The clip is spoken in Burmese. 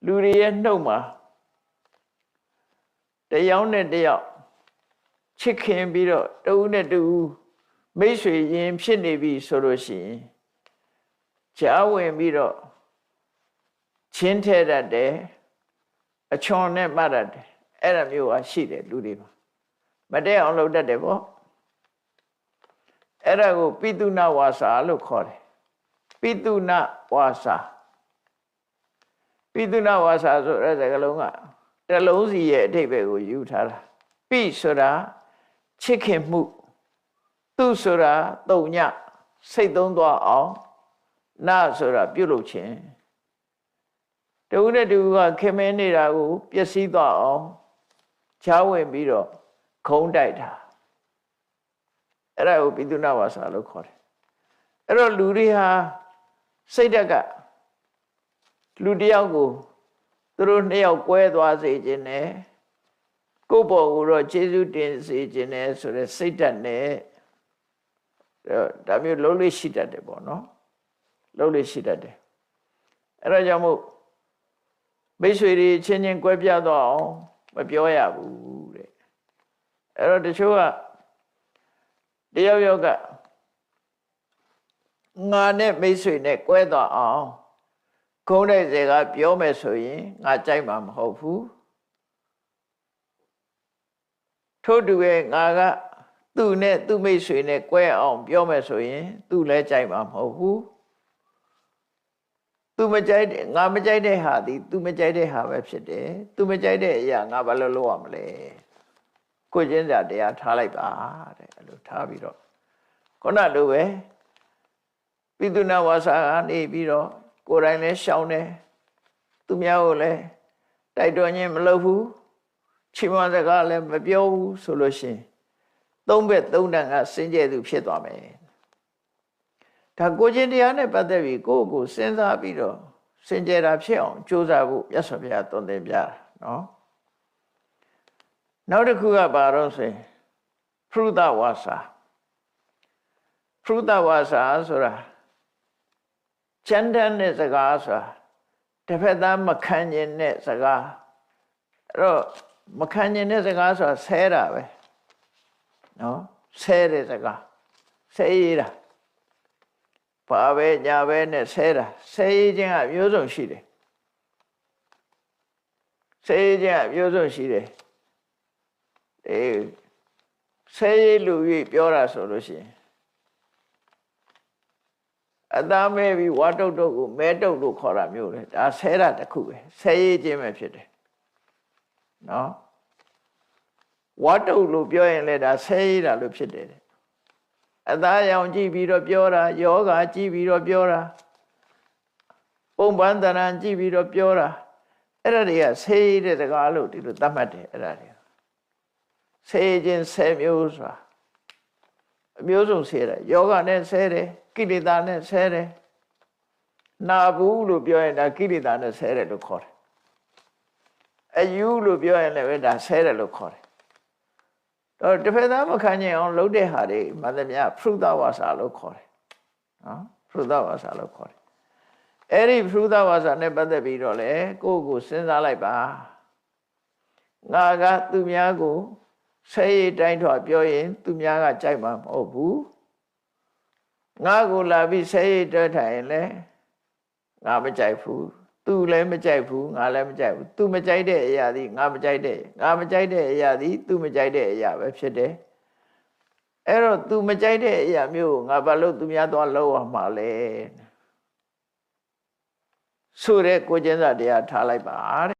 လူတွေရဲ့နှုတ်မှာတယောက်နဲ့တယောက်ချစ်ခင်ပြီးတော့တဦးနဲ့တဦးမိတ်ဆွေရင်ဖြစ်နေပြီဆိုလို့ရှိရင်ကြားဝင်ပြီးတော့ချင်းထဲတတ်တယ်အချွန်နဲ့မှတ်တတ်တယ်အဲ့ဒါမျိုးဟာရှိတယ်လူတွေမှာမတည့်အောင်လုပ်တတ်တယ်ပေါ့အဲ့ဒါကိုပိတုဏဝါစာလို့ခေါ်တယ်ပိတုဏဝါစာပိတုဏဝါစာဆိုတဲ့စကားလုံးကတစ်လုံးစီရဲ့အဓိပ္ပာယ်ကိုယူထားတာပိဆိုတာချစ်ခင်မှုသူဆိုတာတုံညစိတ်သုံးသွားအောင်နဆိုတာပြုလုပ်ခြင်းတဦးနဲ့တဦးကခင်မင်းနေတာကိုပျက်စီးသွားအောင်ချားဝင်ပြီးတော့ခုံးတိုက်တာအဲ့ဒါကိုပိတုဏဝါစာလို့ခေါ်တယ်အဲ့တော့လူတွေဟာစိတ်ဓာတ်ကလူတယောက်ကိုသူတို့နှစ်ယောက်ကွဲသွားစေခြင်းနဲ့ကိုယ့်ဘော်ကိုတော့ကျေးဇူးတင်စေခြင်းနဲ့ဆိုတဲ့စိတ်ဓာတ်နဲ့ဒါမျိုးလုံးလေးရှိတတ်တယ်ပေါ့နော်လုံးလေးရှိတတ်တယ်အဲ့ဒါကြောင့်မို့မိတ်ဆွေတွေချင်းချင်းကွဲပြားသွားအောင်မပြောရဘူးတဲ့အဲ့တော့တချို့ကတယောက်ယောက်ကငါနဲ့မိတ်ဆွေနဲ့ကွဲသွားအောင်ခုံးတဲ့စေကပြောမယ်ဆိုရင်ငါကြိုက်မှာမဟုတ်ဘူးထို့တူရဲ့ငါကသူ့နဲ့သူ့မိတ်ဆွေနဲ့ကွဲအောင်ပြောမယ်ဆိုရင်သူ့လည်းကြိုက်မှာမဟုတ်ဘူးသူမကြိုက်တဲ့ငါမကြိုက်တဲ့ဟာဒီသူမကြိုက်တဲ့ဟာပဲဖြစ်တယ်သူမကြိုက်တဲ့အရာငါဘာလို့လုပ်ရမလဲကိုချင်းစာတရားထားလိုက်ပါတဲ့အဲ့လိုထားပြီးတော့ခုနလိုပဲပိတုဏဝါစာကနေပြီးတော့ကိုယ်တိုင်လည်းရှောင်တယ်သူများကိုလည်းတိုက်တွန်းခြင်းမလုပ်ဘူးချီးမွမ်းစကားလည်းမပြောဘူးဆိုလို့ရှိရင်သုံးဘက်သုံးတန်ကစင်ကြယ်သူဖြစ်သွားမယ်ဒါကိုချင်းတရားနဲ့ပတ်သက်ပြီးကိုယ့်ကိုစဉ်းစားပြီးတော့စင်ကြယ်တာဖြစ်အောင်ကြိုးစားဖို့မြတ်စွာဘုရားသွန်သင်ပြတာနော်နောက်တစ်ခုကဘာလို့ဆိုရင်ဖရုဒဝါစာဖရုဒဝါစာဆိုတာကျမ်းတမ်းတဲ့စကားဆိုတာတစ်ဖက်သားမခံကျင်တဲ့စကားအဲ့တော့မခံကျင်တဲ့စကားဆိုတာဆဲတာပဲနော်ဆဲတဲ့စကားဆဲရတာဘာပဲညာပဲနဲ့ဆဲတာဆဲရခြင်းအမျိုးစုံရှိတယ်ဆဲရခြင်းအမျိုးစုံရှိတယ်ဆဲရလူကြီးပြောတာဆိုလို့ရှိရင်အသားမဲပြီးဝါတုတ်တုတ်ကိုမဲတုတ်လို့ခေါ်တာမျိုးလေဒါဆဲတာတစ်ခုပဲဆဲရခြင်းပဲဖြစ်တယ်နော်ဝါတုတ်လို့ပြောရင်လည်းဒါဆဲရတာလို့ဖြစ်တယ်အသားရောင်ကြည့်ပြီးတော့ပြောတာယောဂကြည့်ပြီးတော့ပြောတာပုံပန်းတရံကြည့်ပြီးတော့ပြောတာအဲ့ဒါတွေကဆဲရတဲ့စကားလို့ဒီလိုသတ်မှတ်တယ်အဲ့ဒါတွေဆဲခြင်းဆဲမျိုးဆိုတာအမျိုးစုံဆဲတယ်ယောဂနဲ့ဆဲတယ်ကိလေသာနဲ့ဆဲတယ်နာဘူးလို့ပြောရင်ဒါကိလေသာနဲ့ဆဲတယ်လို့ခေါ်တယ်အယူလို့ပြောရင်လည်းဒါဆဲတယ်လို့ခေါ်တယ်တော့တစ်ဖက်သားမခံနိုင်အောင်လုပ်တဲ့ဟာတွေမှန်သမျှဖရုဒဝါစာလို့ခေါ်တယ်နော်ဖရုဒဝါစာလို့ခေါ်တယ်အဲ့ဒီဖရုဒဝါစာနဲ့ပတ်သက်ပြီးတော့လေကိုယ့်ကိုစဉ်းစားလိုက်ပါငါကသူများကိုဆဲရတိုင်းထွာပြောရင်သူများကကြိုက်မှာမဟုတ်ဘူးငါကိုလာပြီးဆဲရတွဲထိုင်ရင်လေငါမကြိုက်ဘူးသူလည်းမကြိုက်ဘူးငါလည်းမကြိုက်ဘူးသူမကြိုက်တဲ့အရာသည်ငါမကြိုက်တဲ့ငါမကြိုက်တဲ့အရာသည်သူမကြိုက်တဲ့အရာပဲဖြစ်တယ်အဲ့တော့သူမကြိုက်တဲ့အရာမျိုးငါဘာလို့သူများသွားလောက်ရမှာလဲဆိုတဲ့ကိုကျင်းစာတရားထားလိုက်ပါတဲ့